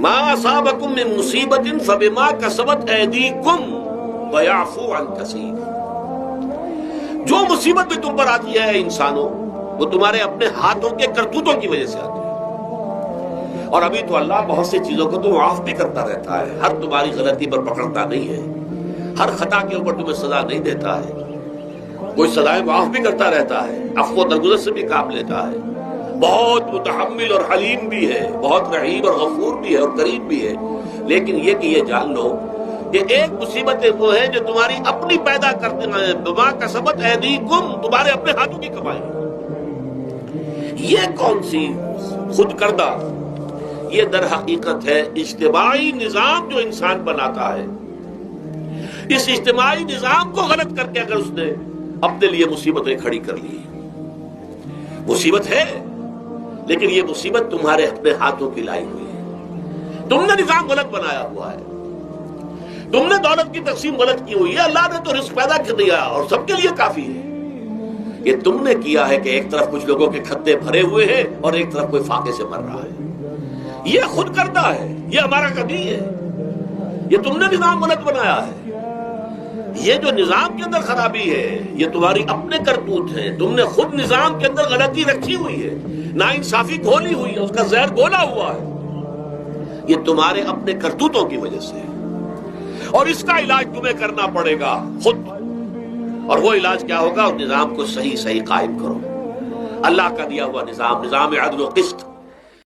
ما اصابکم من مصیبت فبما کسبت ایدیکم ویعفو عن کثیر. جو مصیبت بھی تم پر آتی ہے انسانوں، وہ تمہارے اپنے ہاتھوں کے کرتوتوں کی وجہ سے آتی ہے. اور ابھی تو اللہ بہت سی چیزوں کو تو معاف بھی کرتا رہتا ہے، ہر تمہاری غلطی پر پکڑتا نہیں ہے، ہر خطا کے اوپر تمہیں سزا نہیں دیتا ہے، کوئی سزائیں معاف بھی کرتا رہتا ہے، عفو و درگزر سے بھی کام لیتا ہے، بہت متحمل اور حلیم بھی ہے، بہت رحیم اور غفور بھی ہے اور کریم بھی ہے. لیکن یہ کہ یہ جان لو کہ ایک مصیبتیں وہ ہیں جو تمہاری اپنی پیدا کرتے ہیں، بما کسبت ایدیکم، تمہارے اپنے ہاتھوں کی کمائی. یہ کون سی خود کردہ، یہ در حقیقت ہے اجتماعی نظام جو انسان بناتا ہے. اس اجتماعی نظام کو غلط کر کے اگر اس نے اپنے لیے مصیبتیں کھڑی کر لی، مصیبت ہے لیکن یہ مصیبت تمہارے اپنے ہاتھوں کی لائی ہوئی ہے. تم نے نظام غلط بنایا ہوا ہے، تم نے دولت کی تقسیم غلط کی ہوئی ہے. اللہ نے تو رزق پیدا کر دیا اور سب کے لیے کافی ہے. یہ تم نے کیا ہے کہ ایک طرف کچھ لوگوں کے کھتے بھرے ہوئے ہیں اور ایک طرف کوئی فاقے سے مر رہا ہے. یہ خود کردہ ہے، یہ ہمارا کبھی ہے، یہ تم نے نظام غلط بنایا ہے. یہ جو نظام کے اندر خرابی ہے یہ تمہاری اپنے کرتوت ہیں. تم نے خود نظام کے اندر غلطی رکھی ہوئی ہے، ناانصافی گھولی ہوئی ہے، اس کا زہر گھولا ہوا ہے. یہ تمہارے اپنے کرتوتوں کی وجہ سے ہے اور اس کا علاج تمہیں کرنا پڑے گا خود. اور وہ علاج کیا ہوگا؟ اس نظام کو صحیح قائم کرو. اللہ کا دیا ہوا نظام عدل و قسط،